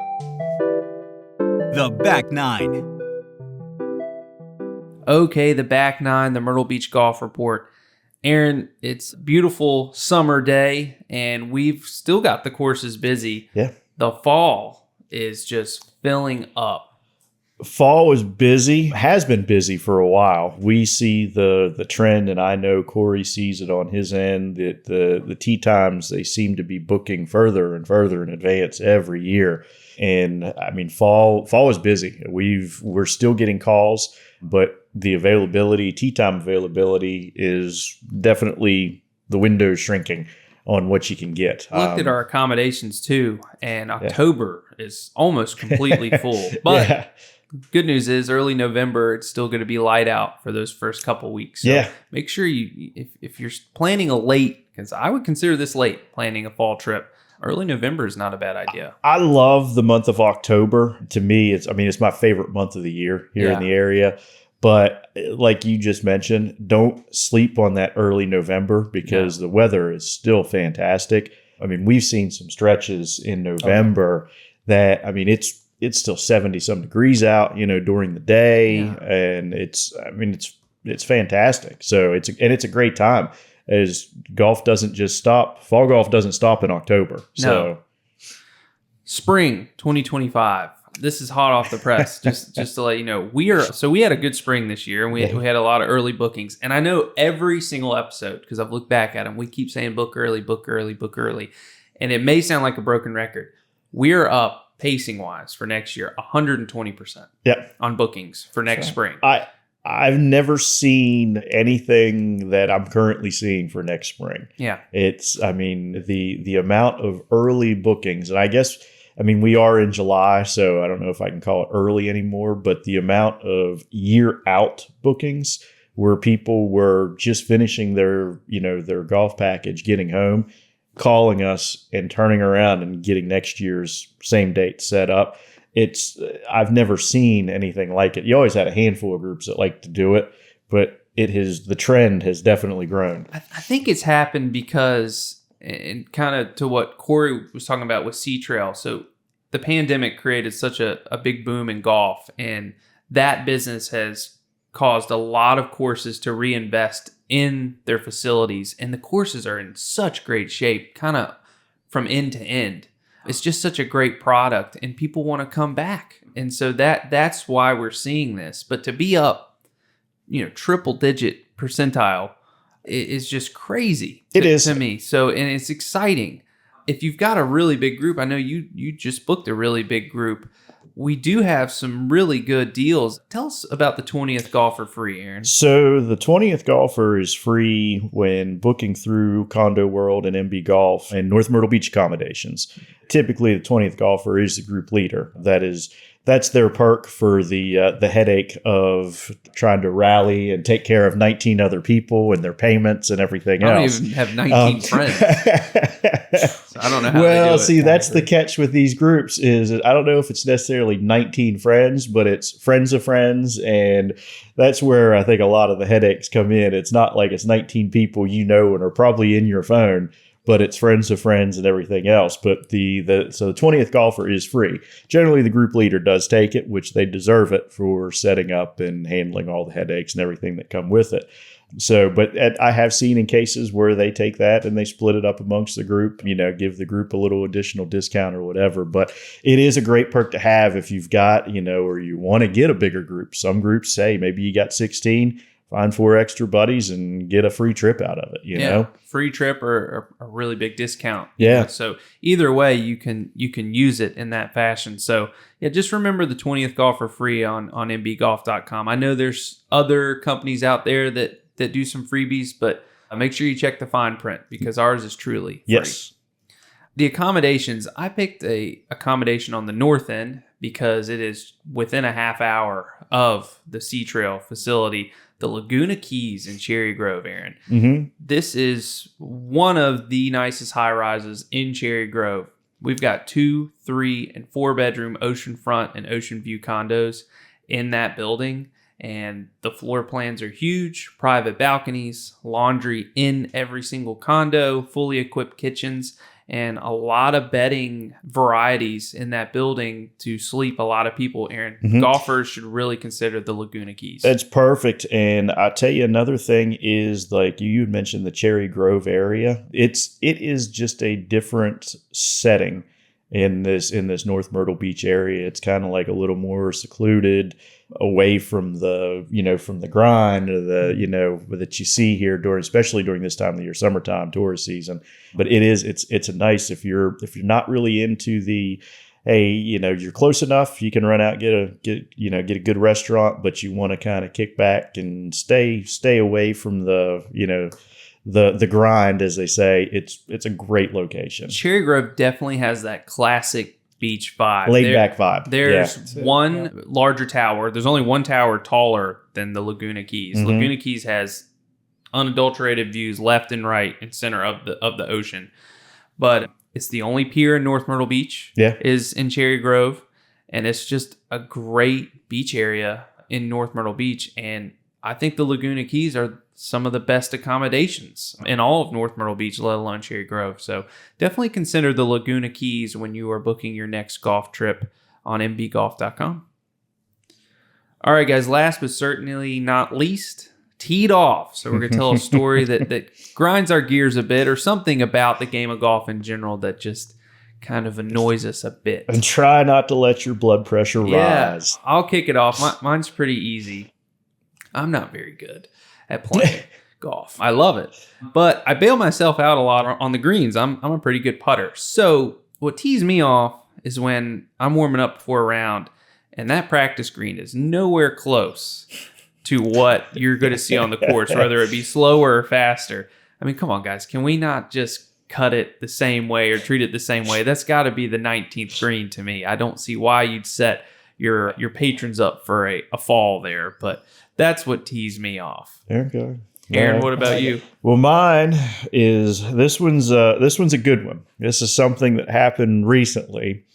The back nine. Okay, the back nine, the Myrtle Beach Golf Report. Aaron, it's a beautiful summer day, and we've still got the courses busy. Yeah. The fall is just filling up. Fall is busy, has been busy for a while. We see the trend, and I know Corey sees it on his end, that the tee times, they seem to be booking further and further in advance every year. And I mean, fall is busy. We're still getting calls, but the availability, tee time availability, is definitely, the window's shrinking on what you can get. Looked at our accommodations too, and October is almost completely full. But good news is early November, it's still going to be light out for those first couple weeks. So make sure if you're planning a late, because I would consider this late, planning a fall trip, early November is not a bad idea. I love the month of October. To me, it's my favorite month of the year here in the area. But like you just mentioned, don't sleep on that early November, because the weather is still fantastic. I mean, we've seen some stretches in November that, I mean, it's still 70 some degrees out, during the day. And it's fantastic. So it's a great time, as golf doesn't just stop. Fall golf doesn't stop in October. So spring 2025. This is hot off the press. just to let you know, we had a good spring this year, and we had a lot of early bookings. And I know every single episode, because I've looked back at them, we keep saying book early, book early, book early. And it may sound like a broken record. We're up pacing wise for next year 120% on bookings for next spring. I've never seen anything that I'm currently seeing for next spring. The amount of early bookings, and I guess, we are in July, so I don't know if I can call it early anymore, but the amount of year out bookings where people were just finishing their golf package, getting home, calling us and turning around and getting next year's same date set up. I've never seen anything like it. You always had a handful of groups that like to do it, but the trend has definitely grown. I think it's happened because, and kind of to what Corey was talking about with Sea Trail. So the pandemic created such a big boom in golf, and that business has caused a lot of courses to reinvest in their facilities, and the courses are in such great shape, kind of from end to end. It's just such a great product, and people want to come back. And so that's why we're seeing this. But to be up, triple digit percentile is just crazy. It is to me. So, and it's exciting. If you've got a really big group, I know you just booked a really big group. We do have some really good deals. Tell us about the 20th golfer free, Aaron. So the 20th golfer is free when booking through Condo World and MB Golf and North Myrtle Beach accommodations. Typically, the 20th golfer is the group leader. That's their perk for the headache of trying to rally and take care of 19 other people and their payments and everything else. I don't even have 19 friends. So I don't know how they do it. See, that's the catch with these groups is I don't know if it's necessarily 19 friends, but it's friends of friends. And that's where I think a lot of the headaches come in. It's not like it's 19 people and are probably in your phone, but it's friends of friends and everything else. But the 20th golfer is free. Generally, the group leader does take it, which they deserve it for setting up and handling all the headaches and everything that come with it. So, but I have seen in cases where they take that and they split it up amongst the group, give the group a little additional discount or whatever. But it is a great perk to have if you've got, or you want to get a bigger group. Some groups say maybe you got 16, find 4 extra buddies and get a free trip out of it, you know? Free trip or a really big discount. Yeah. So either way, you can use it in that fashion. So just remember the 20th golfer free on mbgolf.com. I know there's other companies out there that do some freebies, but make sure you check the fine print because ours is truly free. Yes. The accommodations, I picked a accommodation on the north end because it is within a half hour of the Sea Trail facility, the Laguna Keys in Cherry Grove, Aaron. Mm-hmm. This is one of the nicest high rises in Cherry Grove. We've got 2, 3, and 4 bedroom oceanfront and ocean view condos in that building. And the floor plans are huge, private balconies, laundry in every single condo, fully equipped kitchens. and a lot of bedding varieties in that building to sleep a lot of people. Aaron, golfers should really consider the Laguna Keys. It's perfect. And I tell you, another thing is, like you had mentioned, the Cherry Grove area. It is just a different setting in this North Myrtle Beach area. It's kind of like a little more secluded, away from the grind of that you see here especially during this time of the year, summertime tourist season. But it's a nice, if you're not really into the, hey, you're close enough, you can run out, get a good restaurant, but you want to kind of kick back and stay away from the grind, as they say. It's a great location. Cherry Grove definitely has that classic beach vibe. Laid back vibe. There's one larger tower. There's only one tower taller than the Laguna Keys. Laguna Keys has unadulterated views left and right and center of the ocean. But it's the only pier in North Myrtle Beach is in Cherry Grove. And it's just a great beach area in North Myrtle Beach. And I think the Laguna Keys are some of the best accommodations in all of North Myrtle Beach, let alone Cherry Grove. So definitely consider the Laguna Keys when you are booking your next golf trip on mbgolf.com. All right, guys, last but certainly not least, teed off. So we're going to tell a story that grinds our gears a bit, or something about the game of golf in general that just kind of annoys us a bit. And try not to let your blood pressure rise. I'll kick it off. Mine's pretty easy. I'm not very good at playing golf. I love it, but I bail myself out a lot on the greens. I'm a pretty good putter. So what tees me off is when I'm warming up before a round and that practice green is nowhere close to what you're going to see on the course, whether it be slower or faster. I mean, come on, guys. Can we not just cut it the same way or treat it the same way? That's got to be the 19th green to me. I don't see why you'd set your patrons up for a fall there, but that's what tees me off. There we go. Aaron, what about you? Well, mine is this one's a good one. This is something that happened recently.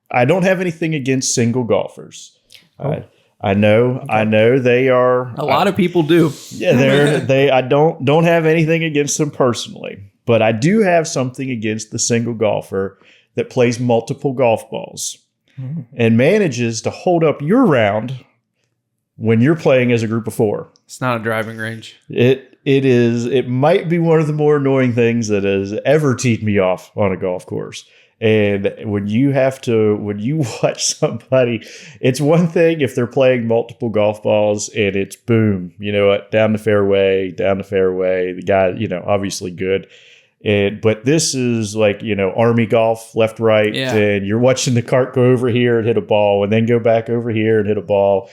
I don't have anything against single golfers. I know they are. A lot of people do. Yeah, I don't have anything against them personally, but I do have something against the single golfer that plays multiple golf balls and manages to hold up your round when you're playing as a group of four. It's not a driving range. It might be one of the more annoying things that has ever teed me off on a golf course. And when you watch somebody, it's one thing if they're playing multiple golf balls and it's boom, down the fairway, the guy, obviously good. But this is like, Army golf, left, right. Yeah. And you're watching the cart go over here and hit a ball and then go back over here and hit a ball.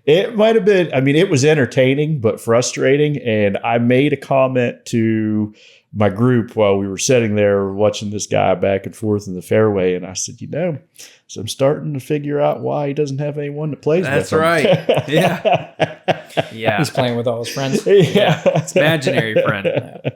It might have been, it was entertaining, but frustrating. And I made a comment to my group while we were sitting there watching this guy back and forth in the fairway. And I said, so I'm starting to figure out why he doesn't have anyone that plays with him. That's right. Yeah. Yeah. He's playing with all his friends. Yeah. It's imaginary friend. Yeah.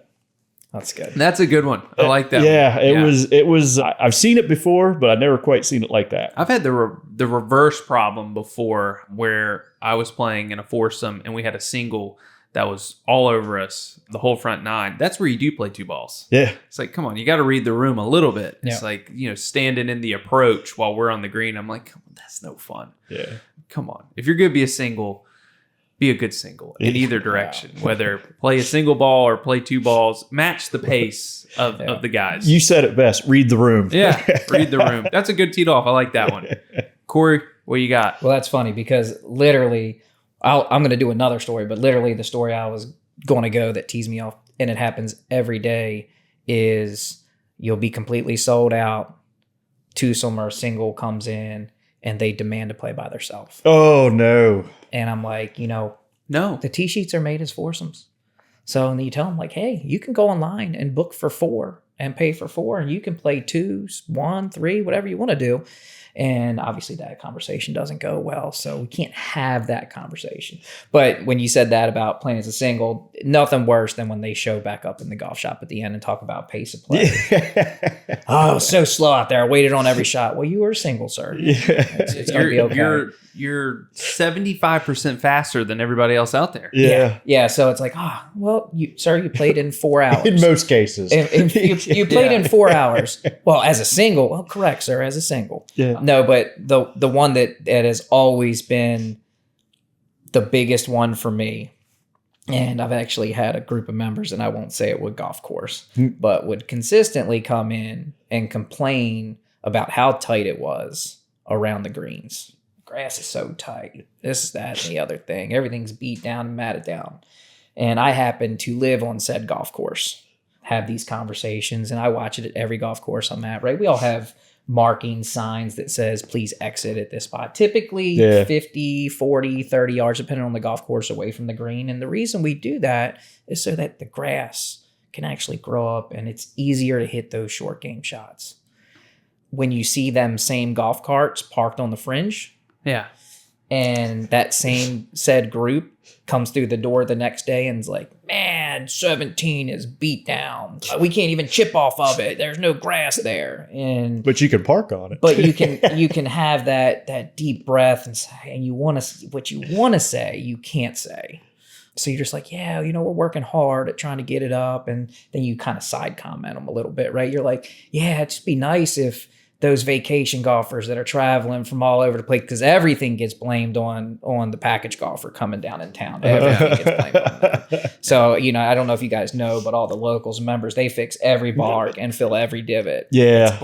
That's good. That's a good one. I like that. Yeah, it was. I've seen it before, but I've never quite seen it like that. I've had the reverse problem before, where I was playing in a foursome and we had a single that was all over us, the whole front nine. That's where you do play two balls. Yeah, it's like, come on, you got to read the room a little bit. Yeah. It's like, standing in the approach while we're on the green. I'm like, come on, that's no fun. Yeah, come on. If you're going to be a single, be a good single in either direction, whether play a single ball or play two balls, match the pace of the guys. You said it best. Read the room. Yeah, read the room. That's a good teed off. I like that one. Corey, what you got? Well, that's funny because literally, I'm going to do another story, but literally the story I was going to go that tees me off, and it happens every day, is you'll be completely sold out. Twosome or single comes in, and they demand to play by themselves. Oh, no. And I'm like, no. The tee sheets are made as foursomes. So and you tell them like, hey, you can go online and book for 4 and pay for 4, and you can play 2s, 1, 3, whatever you want to do. And obviously that conversation doesn't go well. So we can't have that conversation. But when you said that about playing as a single, nothing worse than when they show back up in the golf shop at the end and talk about pace of play. Oh, so slow out there. I waited on every shot. Well, you were single, sir. It's going to be okay. You're 75% faster than everybody else out there. Yeah. So it's like, well, you played in 4 hours. In most cases. You played in 4 hours. Well, as a single. Well, correct, sir, as a single. Yeah. No, but the one that has always been the biggest one for me, and I've actually had a group of members, and I won't say it would golf course, but would consistently come in and complain about how tight it was around the greens. Grass is so tight. This, that, and the other thing. Everything's beat down and matted down. And I happen to live on said golf course, have these conversations, and I watch it at every golf course I'm at, right? We all have marking signs that says, please exit at this spot. Typically 50, 40, 30 yards, depending on the golf course, away from the green. And the reason we do that is so that the grass can actually grow up and it's easier to hit those short game shots. When you see them same golf carts parked on the fringe, and that same said group comes through the door the next day and is like, man, 17 is beat down. We can't even chip off of it. There's no grass there. But you can park on it. But you can have that deep breath and say, and you want to, what you want to say, you can't say. So you're just like, yeah, we're working hard at trying to get it up. And then you kind of side comment them a little bit, right? You're like, yeah, it'd just be nice if those vacation golfers that are traveling from all over the place, because everything gets blamed on the package golfer coming down in town. Everything gets blamed on that. So, I don't know if you guys know, but all the locals members, they fix every bark and fill every divot. Yeah.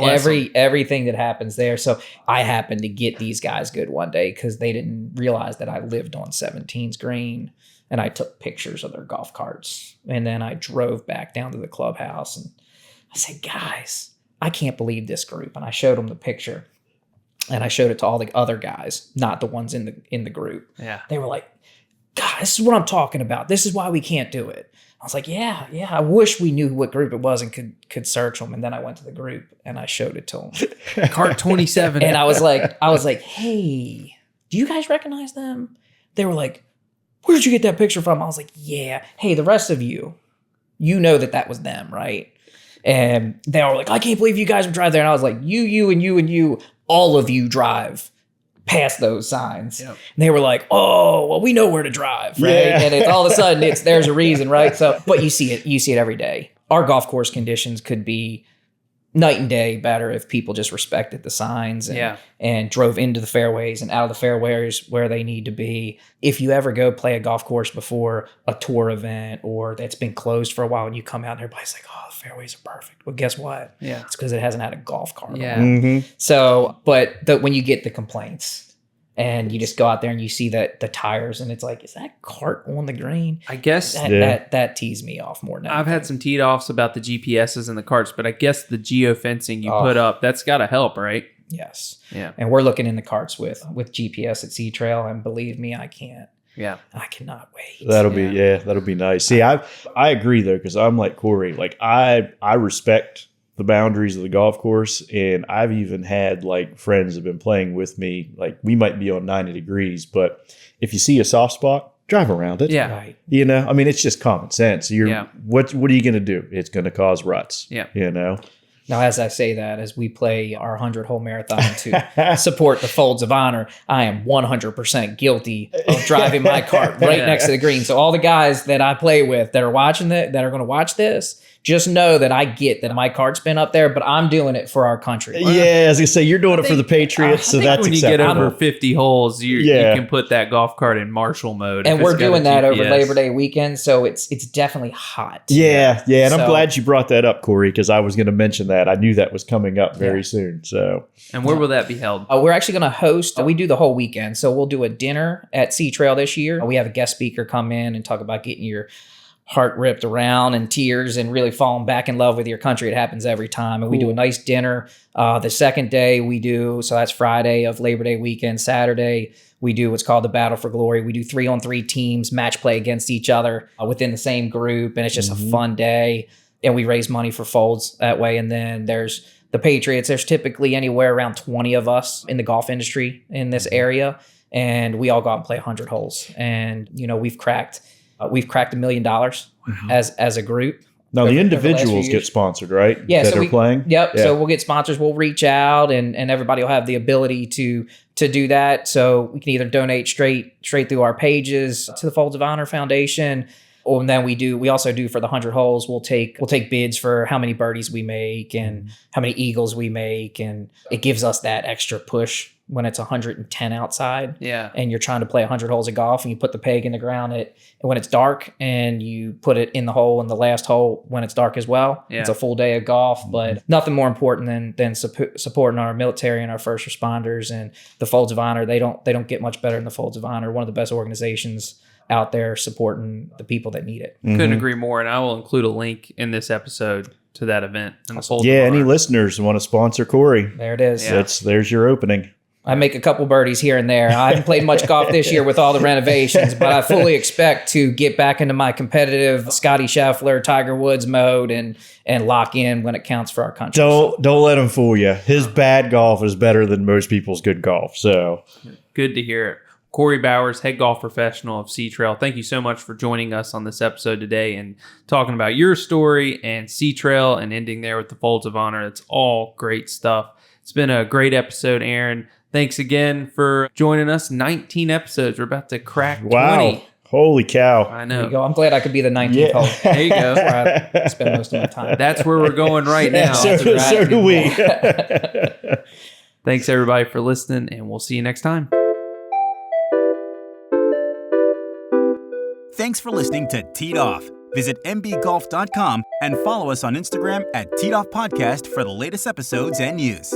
Everything that happens there. So I happened to get these guys good one day because they didn't realize that I lived on 17's green, and I took pictures of their golf carts. And then I drove back down to the clubhouse and I said, guys, I can't believe this group. And I showed them the picture, and I showed it to all the other guys, not the ones in the group. Yeah. They were like, God, this is what I'm talking about. This is why we can't do it. I was like, yeah. I wish we knew what group it was and could search them. And then I went to the group and I showed it to them. Cart 27. And I was like, hey, do you guys recognize them? They were like, where did you get that picture from? I was like, yeah. Hey, the rest of you know that was them, right? And they were like, I can't believe you guys would drive there. And I was like, you, and you, and you, all of you drive past those signs. Yep. And they were like, oh, well, we know where to drive, right? Yeah. And it's all of a sudden, there's a reason, right? So, but you see it every day. Our golf course conditions could be night and day better if people just respected the signs and drove into the fairways and out of the fairways where they need to be. If you ever go play a golf course before a tour event or that's been closed for a while and you come out and everybody's like, oh, the fairways are perfect. Well, guess what? Yeah. It's because it hasn't had a golf cart. Yeah. Mm-hmm. So, but when you get the complaints, and you just go out there and you see the tires and it's like, is that cart on the green? I guess that teased me off more than I've had some teed offs about the GPSs and the carts, but I guess the geofencing you put up, that's got to help, right? Yes. Yeah. And we're looking in the carts with GPS at Sea Trail, and believe me, I can't. Yeah. I cannot wait. That'll be nice. See, I agree though, because I'm like Corey. Like I respect the boundaries of the golf course, and I've even had like friends have been playing with me. Like we might be on 90 degrees, but if you see a soft spot, drive around it. Yeah. Right. I mean, it's just common sense. What are you going to do? It's going to cause ruts. Yeah. Now, as I say that, as we play our 100-hole marathon to support the Folds of Honor, I am 100% guilty of driving my cart right next to the green. So all the guys that I play with that are watching that are going to watch this, just know that I get that my cart's been up there, but I'm doing it for our country. Yeah, as I say, you're doing it for the Patriots, so that's when you get over 50 holes, you can put that golf cart in marshal mode. And we're doing that over Labor Day weekend, so it's definitely hot. Yeah, and I'm glad you brought that up, Corey, because I was going to mention that. I knew that was coming up very soon. So, and where will that be held? We're actually going to host. We do the whole weekend, so we'll do a dinner at Sea Trail this year. We have a guest speaker come in and talk about getting your heart ripped around and tears and really falling back in love with your country. It happens every time. And we do a nice dinner. The second day so that's Friday of Labor Day weekend. Saturday, we do what's called the Battle for Glory. We do 3-on-3 teams, match play against each other within the same group. And it's just a fun day. And we raise money for Folds that way. And then there's the Patriots, there's typically anywhere around 20 of us in the golf industry in this area. And we all go out and play 100 holes. And, we've cracked $1 million as a group. Now, the individuals get sponsored, right? Yeah, that so are playing? Yep. Yeah. So we'll get sponsors. We'll reach out, and everybody will have the ability to do that. So we can either donate straight through our pages to the Folds of Honor Foundation, or then we also do for the 100 holes. We'll take bids for how many birdies we make and how many eagles we make, and it gives us that extra push when it's 110 outside. Yeah. And you're trying to play 100 holes of golf, and you put the peg in the ground when it's dark, and you put it in the hole in the last hole when it's dark as well. Yeah. It's a full day of golf, but nothing more important than supporting our military and our first responders. And the Folds of Honor, they don't get much better than the Folds of Honor. One of the best organizations out there supporting the people that need it. Couldn't agree more. And I will include a link in this episode to that event. And the Folds of Any Honor. listeners want to sponsor Corey? There it is. Yeah. There's your opening. I make a couple birdies here and there. I haven't played much golf this year with all the renovations, but I fully expect to get back into my competitive Scotty Scheffler, Tiger Woods mode and lock in when it counts for our country. Don't let him fool you. His bad golf is better than most people's good golf. So Good to hear it. Corey Bowers, head golf professional of Sea Trail. Thank you so much for joining us on this episode today and talking about your story and Sea Trail and ending there with the Folds of Honor. It's all great stuff. It's been a great episode, Aaron. Thanks again for joining us. 19 episodes. We're about to crack 20. wow. Holy cow. I There you know. go. I'm glad I could be the 19th hole. There you go. That's where I spend most of my time. That's where we're going right now. so do we. Thanks, everybody, for listening, and we'll see you next time. Thanks for listening to Teed Off. Visit mbgolf.com and follow us on Instagram at Teed Off Podcast for the latest episodes and news.